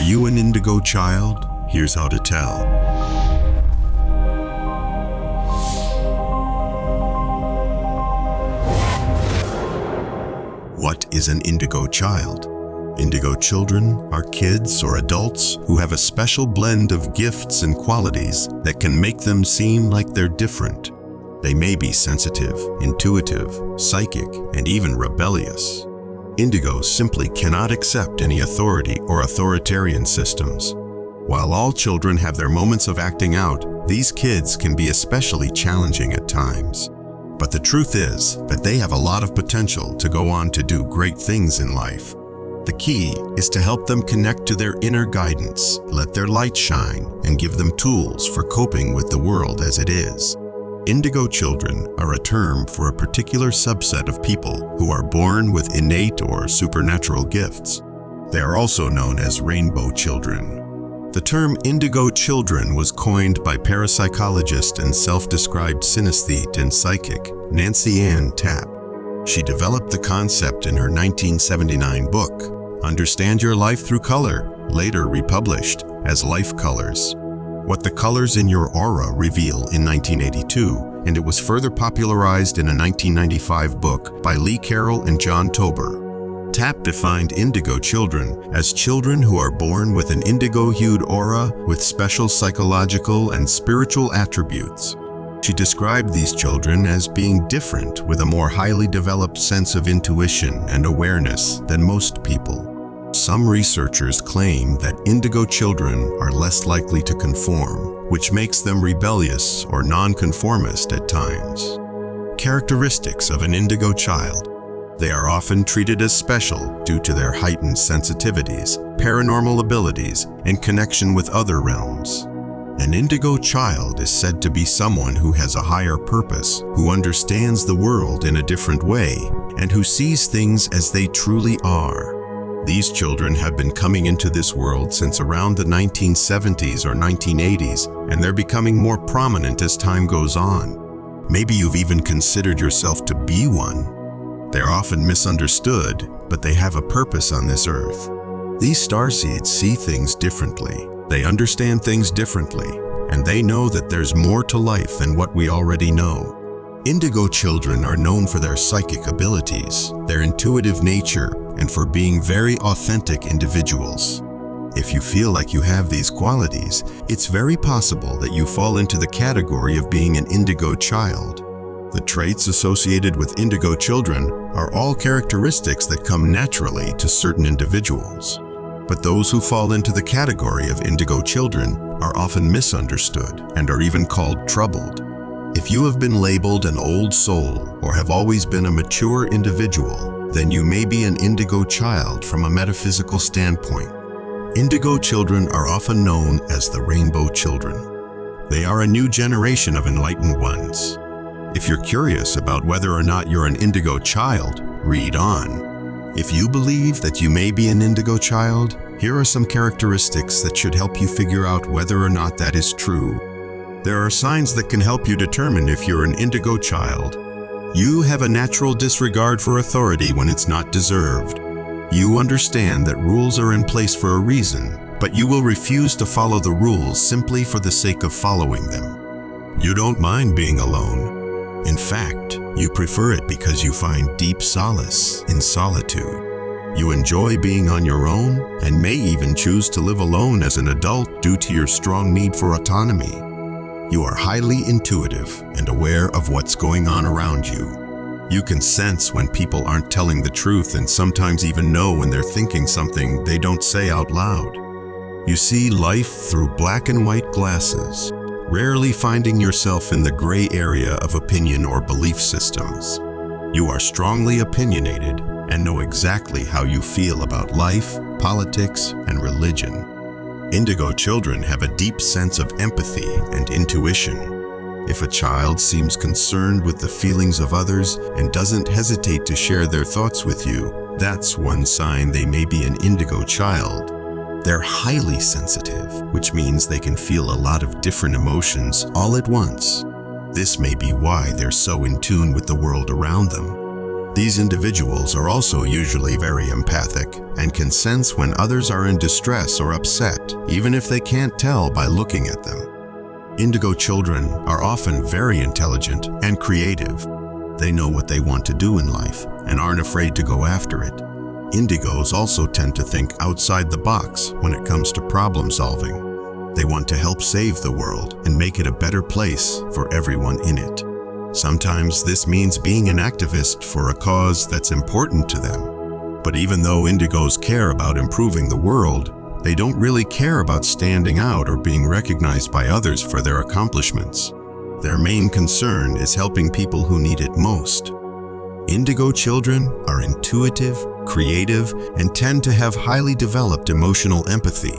you an indigo child? Here's how to tell. What is an indigo child? Indigo children are kids or adults who have a special blend of gifts and qualities that can make them seem like they're different. They may be sensitive, intuitive, psychic, and even rebellious. Indigos simply cannot accept any authority or authoritarian systems. While all children have their moments of acting out, these kids can be especially challenging at times. But the truth is that they have a lot of potential to go on to do great things in life. The key is to help them connect to their inner guidance, let their light shine, and give them tools for coping with the world as it is. Indigo children are a term for a particular subset of people who are born with innate or supernatural gifts. They are also known as rainbow children. The term indigo children was coined by parapsychologist and self-described synesthete and psychic Nancy Ann Tapp. She developed the concept in her 1979 book, Understand Your Life Through Color, later republished as Life Colors. What the Colors in Your Aura Reveal in 1982, and it was further popularized in a 1995 book by Lee Carroll and John Tober. Tapp defined indigo children as children who are born with an indigo-hued aura with special psychological and spiritual attributes. She described these children as being different with a more highly developed sense of intuition and awareness than most people. Some researchers claim that indigo children are less likely to conform, which makes them rebellious or nonconformist at times. Characteristics of an indigo child. They are often treated as special due to their heightened sensitivities, paranormal abilities, and connection with other realms. An indigo child is said to be someone who has a higher purpose, who understands the world in a different way, and who sees things as they truly are. These children have been coming into this world since around the 1970s or 1980s, and they're becoming more prominent as time goes on. Maybe you've even considered yourself to be one. They're often misunderstood, but they have a purpose on this earth. These starseeds see things differently. They understand things differently, and they know that there's more to life than what we already know. Indigo children are known for their psychic abilities, their intuitive nature, and for being very authentic individuals. If you feel like you have these qualities, it's very possible that you fall into the category of being an indigo child. The traits associated with indigo children are all characteristics that come naturally to certain individuals. But those who fall into the category of indigo children are often misunderstood and are even called troubled. If you have been labeled an old soul or have always been a mature individual, then you may be an indigo child from a metaphysical standpoint. Indigo children are often known as the rainbow children. They are a new generation of enlightened ones. If you're curious about whether or not you're an indigo child, read on. If you believe that you may be an indigo child, here are some characteristics that should help you figure out whether or not that is true. There are signs that can help you determine if you're an indigo child. You have a natural disregard for authority when it's not deserved. You understand that rules are in place for a reason, but you will refuse to follow the rules simply for the sake of following them. You don't mind being alone. In fact, you prefer it because you find deep solace in solitude. You enjoy being on your own and may even choose to live alone as an adult due to your strong need for autonomy. You are highly intuitive and aware of what's going on around you. You can sense when people aren't telling the truth and sometimes even know when they're thinking something they don't say out loud. You see life through black and white glasses, rarely finding yourself in the gray area of opinion or belief systems. You are strongly opinionated and know exactly how you feel about life, politics, and religion. Indigo children have a deep sense of empathy and intuition. If a child seems concerned with the feelings of others and doesn't hesitate to share their thoughts with you, that's one sign they may be an indigo child. They're highly sensitive, which means they can feel a lot of different emotions all at once. This may be why they're so in tune with the world around them. These individuals are also usually very empathic and can sense when others are in distress or upset, even if they can't tell by looking at them. Indigo children are often very intelligent and creative. They know what they want to do in life and aren't afraid to go after it. Indigos also tend to think outside the box when it comes to problem solving. They want to help save the world and make it a better place for everyone in it. Sometimes this means being an activist for a cause that's important to them. But even though Indigos care about improving the world, they don't really care about standing out or being recognized by others for their accomplishments. Their main concern is helping people who need it most. Indigo children are intuitive, creative, and tend to have highly developed emotional empathy.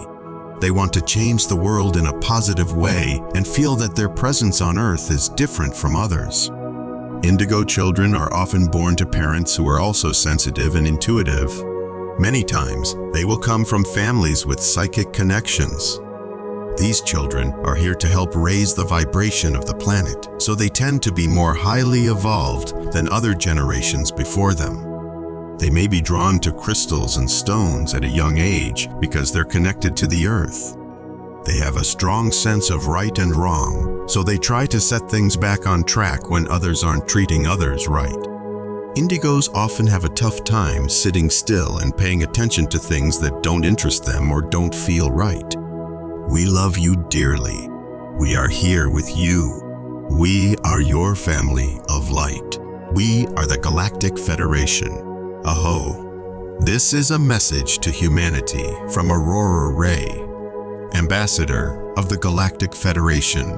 They want to change the world in a positive way and feel that their presence on Earth is different from others. Indigo children are often born to parents who are also sensitive and intuitive. Many times, they will come from families with psychic connections. These children are here to help raise the vibration of the planet, so they tend to be more highly evolved than other generations before them. They may be drawn to crystals and stones at a young age because they're connected to the Earth. They have a strong sense of right and wrong, so they try to set things back on track when others aren't treating others right. Indigos often have a tough time sitting still and paying attention to things that don't interest them or don't feel right. We love you dearly. We are here with you. We are your family of light. We are the Galactic Federation. Aho. This is a message to humanity from Aurora Rey, Ambassador of the Galactic Federation.